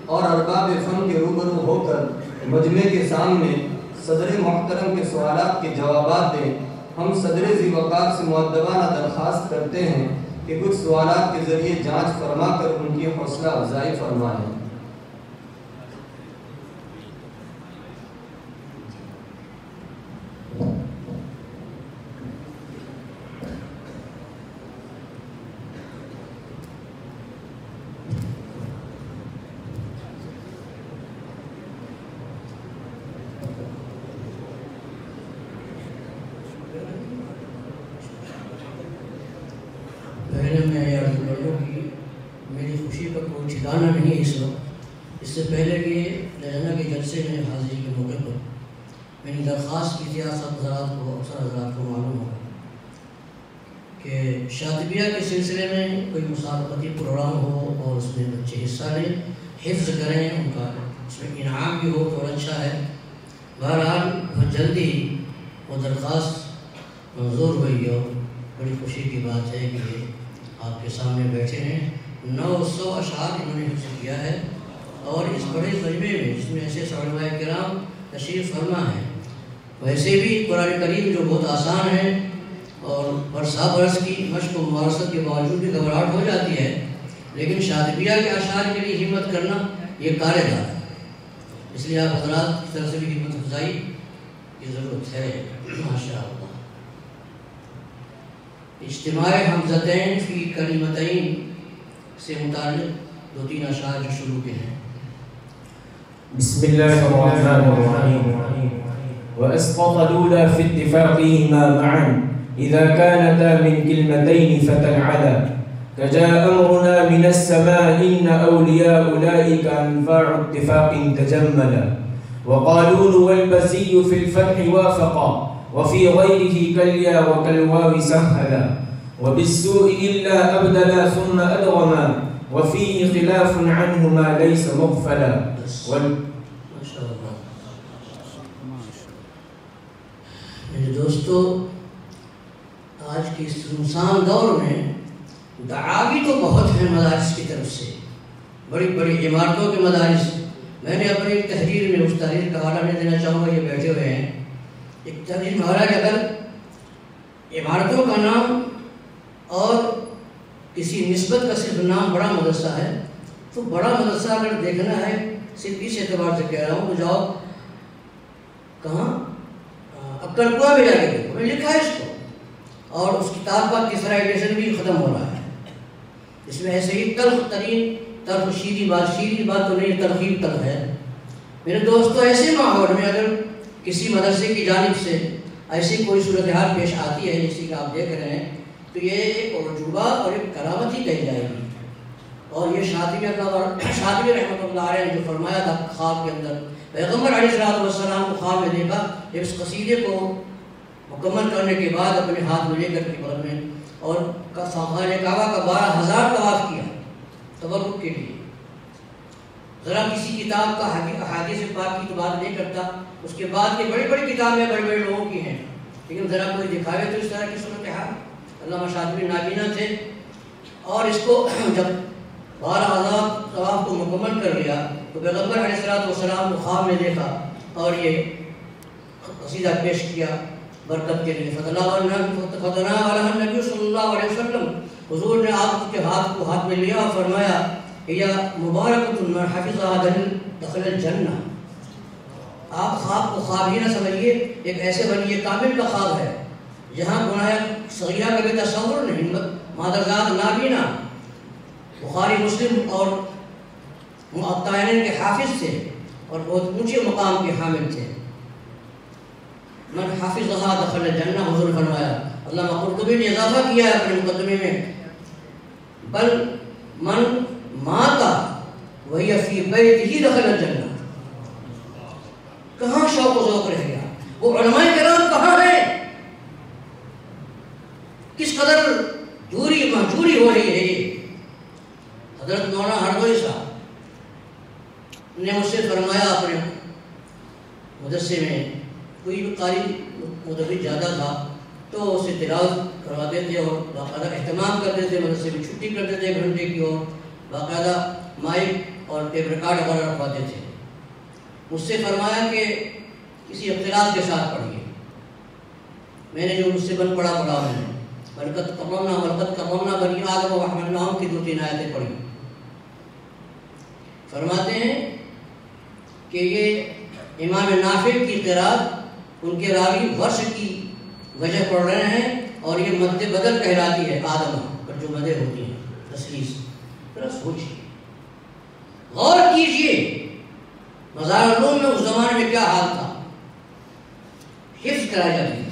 اور ارباب فن کے روبرو ہو کر مجمع کے سامنے صدر محترم کے سوالات کے جوابات دیں، ہم صدر ذی وقار سے مؤدبانہ درخواست کرتے ہیں کہ کچھ سوالات کے ذریعے جانچ فرما کر ان کی حوصلہ افزائی فرمائیں۔ پہلے میں یہ عرض کر دوں کہ میری خوشی کا کوئی ٹھکانا نہیں ہے اس وقت۔ اس سے پہلے کہ لجنہ کے جلسے میں حاضری کے موقع پر میں نے درخواست کی تھی، آپ حضرات کو اکثر حضرات کو معلوم ہوگا کہ شاطبیہ کے سلسلے میں کوئی مسابقتی پروگرام ہو اور اس میں بچے حصہ لیں، حفظ کریں، ان کا اس میں انعام بھی ہو تو اچھا ہے۔ بہرحال بہت جلدی وہ درخواست منظور ہوئی اور بڑی خوشی کی بات ہے کہ یہ آپ کے سامنے بیٹھے ہیں۔ 900 اشعار انہوں نے حفظ کیا ہے اور اس بڑے مجمع میں جس میں ایسے علماء کرام تشریف فرما ہے، ویسے بھی قرآن کریم جو بہت آسان ہے اور برسا برس کی مشق و ممارست کے باوجود بھی گھبراہٹ ہو جاتی ہے، لیکن شاطبیہ کے اشعار کے لیے ہمت کرنا یہ کار دار ہے۔ اس لیے آپ حضرات کی طرف سے بھی ہمت افزائی کی ضرورت ہے۔ ماشاء اللہ۔ اجتماع حمزتین فی کلمتین سے متعلق 2-3 اشعار جو شروع کے ہیں۔ بسم الله الرحمن الرحيم. وأسقط الأولى في اتفاقهما معا إذا كانتا من كلمتين فتنعلا كجاء أمرنا من السماء إن أولياء أولئك أنفاع اتفاق تجملا وقالون والبزي في الفتح وافقا وفي غيره كاليا وكالواو سهلا وبالسوء إلا أبدلا ثم أدغما وفيه خلاف عنهما ليس مغفلا میرے دوستو، آج کے اس سنسان دور میں دعاوی تو بہت ہیں مدارس کی طرف سے، بڑی بڑی عمارتوں کے مدارس۔ میں نے اپنی ایک تحریر میں اس تحریر کا حوالہ نہیں دینا چاہوں گا، یہ بیٹھے ہوئے ہیں، ایک تحریر میں حوالہ کہ اگر عمارتوں کا نام اور کسی نسبت کا صرف نام بڑا مدرسہ ہے تو بڑا مدرسہ اگر دیکھنا ہے صرف اس اعتبار سے کہہ رہا ہوں تو جاؤ کہاں اکڑ کنواں میں جا کے دیکھو، میں نے لکھا ہے اس کو، اور اس کتاب کا تیسرا ایڈیشن بھی ختم ہو رہا ہے۔ اس میں ایسے ہی تلخ ترین تلخ شیریں بات تو نہیں، تلخیب تلخ ہے۔ میرے دوستو، ایسے ماحول میں اگر کسی مدرسے کی جانب سے ایسی کوئی صورتحال پیش آتی ہے جیسے کہ آپ دیکھ رہے ہیں تو یہ ایک عجوبہ اور ایک کرامت ہی کہی جائے گی۔ اور یہ شاطبی رحمۃ اللہ علیہ نے جو فرمایا تھا خواب کے اندر، پیغمبر علیہ السلام کو خواب میں دیکھا، جب اس قصیدے کو مکمل کرنے کے بعد اپنے ہاتھ میں لے کر کے بغل میں اور خانہ کعبہ کا 12,000 طواف کیا تبرک کے لیے۔ ذرا کسی کتاب کا احادیث پاک کی تو بات نہیں کرتا، اس کے بعد کی بڑی بڑی کتابیں بڑے بڑے لوگوں کی ہیں، لیکن ذرا کوئی دکھاوے تو اس طرح کی صورتحال۔ علامہ شاطبی نابینا تھے اور اس کو جب 12,000 طواف کو مکمل کر لیا تو پیغمبر علیہ السلام کو خواب میں دیکھا اور یہ قصیدہ پیش کیا برکت کے لیے۔ فتنا والا نبی صلی اللہ علیہ وسلم، حضور نے آپ کے ہاتھ کو ہاتھ میں لیا اور فرمایا یا مبارک من حفظها دخل الجنہ۔ آپ خواب کو خواب ہی نہ سمجھیے، ایک ایسے ولی کامل کا خواب ہے جہاں گناہ صغیرہ کا بھی تصور نہیں، مادرزاد نابینا، بخاری مسلم اور معطئین کے حافظ تھے اور بہت اونچے مقام کے حامل تھے۔ من حفظها دخل الجنہ، حضور فرمایا۔ علامہ قرطبی نے اضافہ کیا ہے اپنے مقدمے میں، بل من ماتا وہی فی بیتہ دخل الجنہ۔ کہاں شوق و ذوق رہ گیا؟ وہ علماء کرام کہاں ہیں؟ کس قدر دوری محجوری ہو رہی ہے یہ۔ حضرت مولانا ہردوئی صاحب نے مجھ سے فرمایا اپنے مدرسے میں، کوئی بھی قاری مدرس زیادہ تھا تو اسے تلاوت کرواتے تھے اور باقاعدہ اہتمام کرتے تھے، مدرسے میں چھٹی کرتے تھے 1 گھنٹے کی اور باقاعدہ مائک اور ٹیپ ریکارڈ وغیرہ رکھواتے تھے. مجھ سے فرمایا کہ کسی اختلاف کے ساتھ پڑھیے. میں نے جو مجھ سے بن پڑھا میں نے برکت کرمنا بنی آدم و حملناہم کی 2-3 آیتیں پڑھی. فرماتے ہیں کہ یہ امام نافع کی قرات ان کے راوی ورش کی وجہ پڑھ رہے ہیں اور یہ مد بدل کہلاتی ہے آدم پر جو مدیں ہوتی ہیں تسلیس. ذرا سوچیے، غور کیجئے مزار العلوم میں اس زمانے میں کیا حال تھا. حفظ کرائی جاتی تھی.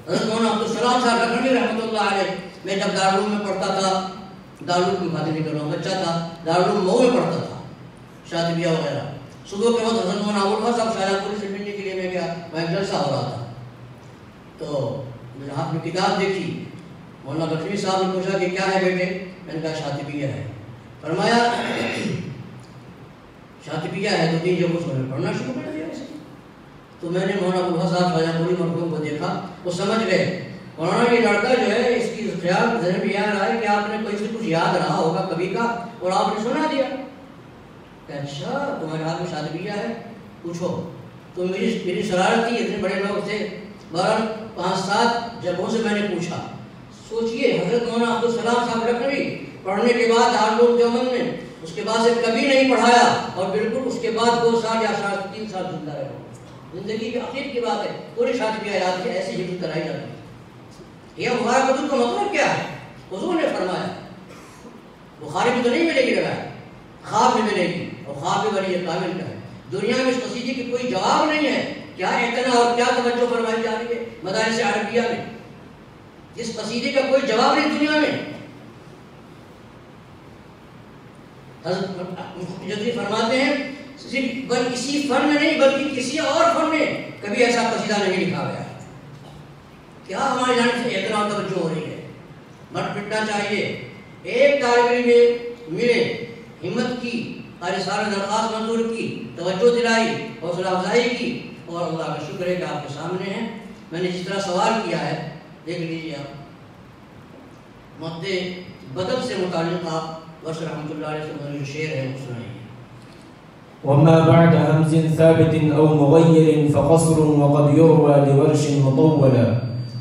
حضرت مولانا عبدالسلام صاحب لکھنوی رحمۃ اللہ علیہ، میں جب دارالعلوم میں پڑھتا تھا، دارالعلوم کی باتیں نہیں کر رہا ہوں، بچہ تھا، دارالعلوم مئو میں پڑھتا تھا، شاطبیہ وغیرہ. صبح کے وقت حضرت مولانا ابوالفضل صاحب شاہجہاں پوری سے ملنے کے لیے میں گیا، وہاں ایک جلسہ ہو رہا تھا. تو میں نے ہاتھ میں کتاب دیکھی. مولانا لکھنوی صاحب نے پوچھا کہ کیا ہے بیٹے؟ میں نے کہا شاطبیہ ہے. فرمایا شاطبیہ ہے 2-3 جگہوں سے پڑھنا شروع کر دیا. تو میں نے مولانا ابوالفضل صاحب شاہجہاں پوری مرحوم کو دیکھا، وہ سمجھ گئے مولانا یہ لڑکا جو ہے اس کی خیال ذہن میں یہ آ رہا ہے کہ آپ نے کوئی سے کچھ یاد رہا ہوگا کبھی کا اور آپ نے سنا دیا. کہ اچھا تمہارے ہاتھ میں شاطبیہ ہے، پوچھو. تو میری شرارت تھی، اتنے بڑے لوگ تھے، بہرحال 5-7 جگہوں سے میں نے پوچھا. سوچئے حضرت مولانا عبدالسلام صاحب لکھنوی پڑھنے کے بعد دارالعلوم دیوبند میں، اس کے بعد سے کبھی نہیں پڑھایا اور بالکل اس کے بعد 2 سال یا 3 سال زندہ رہے. زندگی کے آخر کی بات ہے، پوری شاطبیہ یاد کی ایسی حفظ کرائی جاتی ہے. یہ بخاری حضور کا مطلب کیا ہے؟ حضور نے فرمایا بخاری میں تو نہیں ملے گی روایت، خواب میں ملے گی، اور خواب بھی بڑی کامل کا ہے. دنیا میں اس قصیدے کی کوئی جواب نہیں ہے. کیا اعتنا اور کیا توجہ فرمائی جا رہی ہے مدارس عربیہ میں. اس قصیدے کا کوئی جواب نہیں دنیا میں. حضرت جدی فرماتے ہیں صرف اسی فن میں نہیں بلکہ کسی اور فن میں کبھی ایسا قصیدہ نہیں لکھا گیا. کیا ہماری جانب سے اعتنا اور توجہ ہو رہی ہے؟ مت پٹنا چاہیے. ایک طالب علم میں ملے، ہمت کی، ہماری سارے درخواست منظور کی، توجہ دلائی، حوصلہ افزائی کی، اور اللہ کا شکر ہے کہ آپ کے سامنے ہیں. میں نے جس طرح سوال کیا ہے دیکھ لیجیے آپ. مد بدل سے متعلق آپ ورش رحمۃ اللہ علیہ سے جو شعر ہے وہ سنائیے. وما بعد همز ثابت أو مغير فقصر وقد يروى لورش مطولا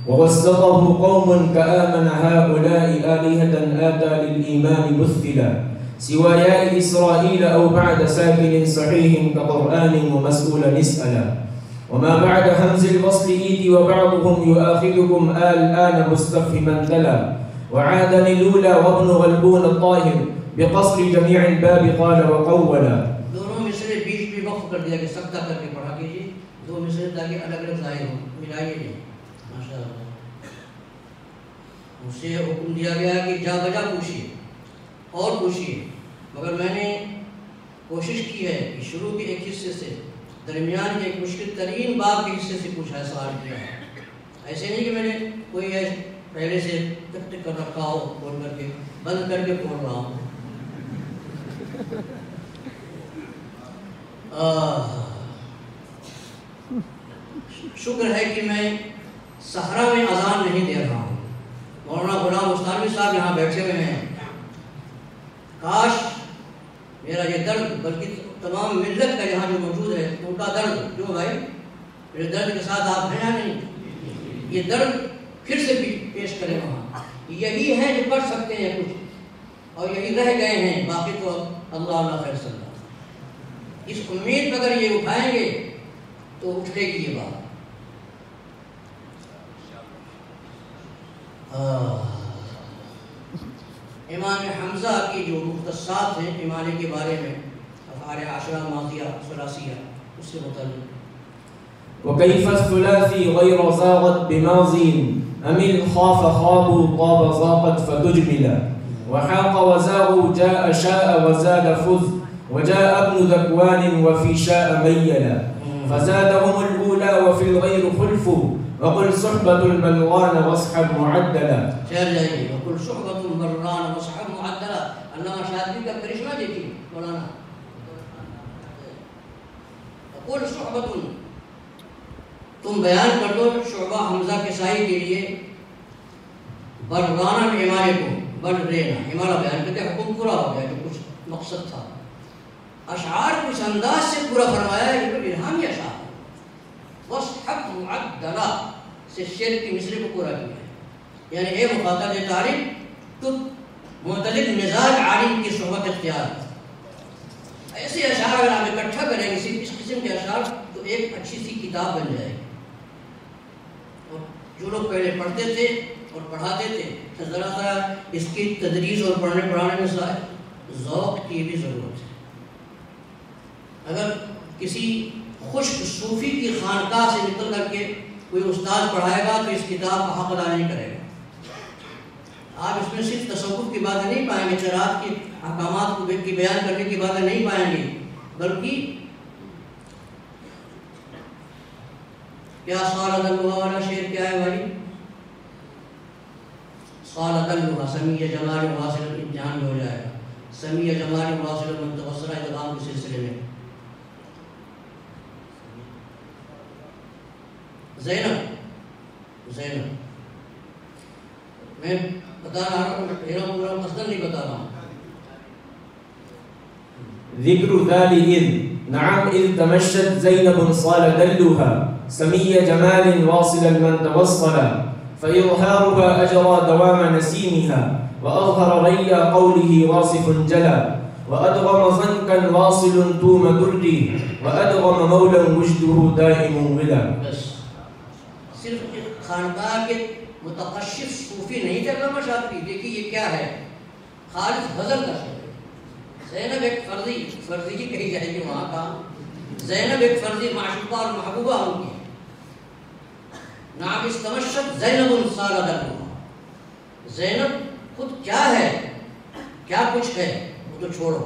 ووسطه قوم كآمن هؤلاء آلهة آتى للإيمان مثلا سوى ياء إسرائيل أو بعد ساكن صحيح كقرآن ومسؤولا اسألا وما بعد همز الوصل إيت وبعضهم يؤاخذكم الآن مستفهما تلا وعادني الأولى وابن غلبون الطاهر بقصر جميع الباب قال وقولا. دونوں مصرے بیچ میں وقف کر دیا کہ سکتہ کر کے پڑھا کیجیے 2 مصرے تاکہ الگ الگ ظاہر ہوں، ملائیے نہیں. ماشاء اللہ. مجھ سے حکم دیا گیا کہ جا بجا پوچھیے اور پوچھیے، مگر میں نے کوشش کی ہے کہ شروع کے ایک حصے سے درمیان کے ایک مشکل ترین باب کے حصے سے پوچھا ہے، سوال کیا ہے. ایسے نہیں کہ میں نے کوئی پہلے سے ٹک ٹک کر رکھا ہو، کھول کر کے بند کر کے کھول رہا ہوں. شکر ہے کہ میں صحرا میں اذان نہیں دے رہا ہوں. مولانا غلام مستانوی صاحب یہاں بیٹھے ہوئے ہیں. کاش میرا یہ درد، بلکہ تمام ملت کا یہاں جو موجود ہے ان کا درد، جو بھائی میرے درد کے ساتھ آپ ہیں یا نہیں، یہ درد پھر سے پیش کریں وہاں. یہی ہیں جو کر سکتے ہیں کچھ، اور یہی رہ گئے ہیں، باقی تو اللہ خیر صلی اللہ. اس امید پر اگر یہ اٹھائیں گے تو اٹھے گی یہ بات. امام حمزہ کی جو مختصات ہیں امامے کے بارے میں، افعال عشرہ ماضیہ ثلاثیہ، اس سے متعلق. وكيف الثلاثي غير زاغت بماضي أمل خاف خابوا طاب زاقت فتجملا وحاق وزاغوا جاء شاء وزاد فذ وجاء ابن ذكوان وفي شاء ميلا فزادهم الأولى وفي الغير خلف وقل صحبة الملغان واصحب معدلا. شعر جائیے وقل صحبة الملغان واصحب معدلا. علامہ شاطبی کا کرشمہ دیکھیے مولانا. وقل صحبة، تم بیان کر دو شعبہ حمزہ کے سائی کے لیے برانہ امارے کو، بر رینا امارہ بیان کرتے حکم پورا ہو گیا جو کچھ مقصد تھا. اشعار کو اس انداز سے پورا فرمایا ہے کہ الہامی اشعار وَصْحَبْ مُعَدَّلَا سے شعر کی مصرے کو پورا کیا ہے، یعنی اے مخاطب طالب تو معتدل مزاج عالم کی صحبت اختیار ہے۔ ایسے اشعار اگر آپ اکٹھا کریں گے اس قسم کے اشعار تو ایک اچھی سی کتاب بن جائے گی۔ اور جو لوگ پہلے پڑھتے تھے اور پڑھاتے تھے ذرا سا اس کی تدریس اور پڑھانے میں ذوق کی بھی ضرورت ہے۔ اگر کسی خشک صوفی کی خانقاہ سے نکل کر کے کوئی استاد پڑھائے گا تو اس کتاب کا حق ادا نہیں کرے گا۔ آپ اس میں صرف تصوف کی باتیں نہیں پائیں گے، شرائط کے احکامات کو بیان کرنے کی باتیں نہیں پائیں گے، بلکہ کیا صالت اللہ والا شعر کیا ہے بھائی؟ صالت اللہ سمیع جمال واصل، امتحان میں ہو جائے گا، سمیع جمال واصل منتوسرہ ادغام کے سلسلے میں زینب میں بتا رہا ہوں، پورا مصدر نہیں بتا رہا ہوں۔ ذکر ذالی اذ نعم اذ تمشت زینب صال دلها سمی جمال واصلا من توصلا فإظهارها أجرى دوام نسيمها وأظهر غي قوله واصف جلا وأدغم ظنكا واصل توم دري وأدغم مولا وجده دائم ولا۔ صرف خانقاہ کے متقشف صوفی نہیں تھے علامہ شاطبی، دیکھیے یہ کیا ہے، خالص غزل کا شعر ہے۔ زینب ایک فرضی ہی کہی جائے گی وہاں کا، زینب ایک فرضی معشوقہ اور محبوبہ ہوں گی۔ نعم استمشت زینب صال دلها، زینب خود کیا ہے، کیا کچھ ہے وہ تو چھوڑو،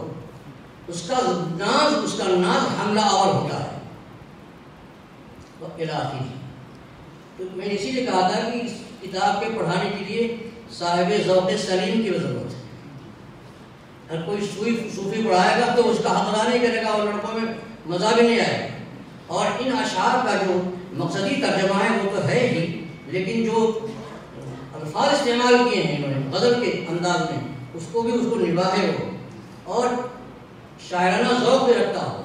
اس کا ناز حملہ آور ہوتا ہے۔ وَإِلَٰهِ، تو میں نے اسی لیے کہا تھا کہ اس کتاب کے پڑھانے کے لیے صاحب ذوق سلیم کی ضرورت ہے۔ اگر کوئی صوفی پڑھائے گا تو اس کا حق ادا نہیں کرے گا اور لڑکوں میں مزہ بھی نہیں آئے گا۔ اور ان اشعار کا جو مقصدی ترجمہ ہے وہ تو ہے ہی، لیکن جو الفاظ استعمال کیے ہیں انہوں نے غزل کے انداز میں اس کو نباہے ہو اور شاعرانہ ذوق بھی رکھتا ہو۔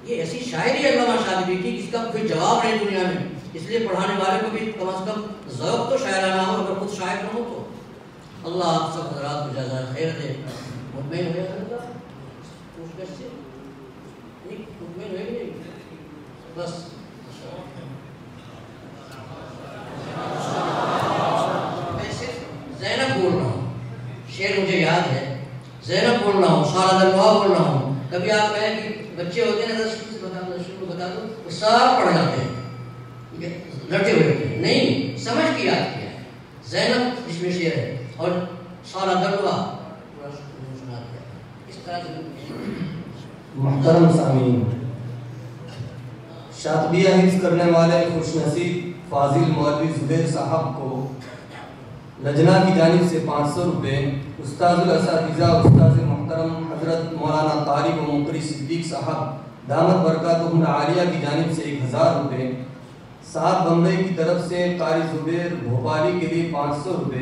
یہ ایسی شاعری علامہ شاطبی کی جس کا کوئی جواب نہیں دنیا میں، اس لیے پڑھانے والے کو بھی کم از کم ذوق تو شاعرانہ ہو، اگر خود شاعر نہ ہو تو۔ اللہ آپ سب حضرات کو جزائے خیر دے۔ مطمئن ہوئے مطمئن ہوئے نہیں بس میں صرف زینب بول رہا ہوں، شعر مجھے یاد ہے، زینب بول رہا ہوں، صالت اللہ بول رہا ہوں۔ کبھی آپ کہیں کہ بچے ہوتے ہیں شروع بتا دو وہ سب پڑھ جاتے ہیں، لڑتے ہوئے ہوتے ہیں، نہیں سمجھ کے یاد کیا ہے۔ زینب اس میں شعر ہے اور صالت اللہ سنا دیا اس طرح سے۔ محترم سامعین، شاطبیہ حفظ کرنے والے خوش نصیب فاضل مولوی زبیر صاحب کو لجنہ کی جانب سے 500 روپے، استاذ الاساتذہ استاذ محترم حضرت مولانا طارق و مقری صدیق صاحب دامت برکاتہم العالیہ کی جانب سے 1000 روپے، صاحب بمبئی کی طرف سے قاری زبیر بھوپالی کے لیے 500 روپے،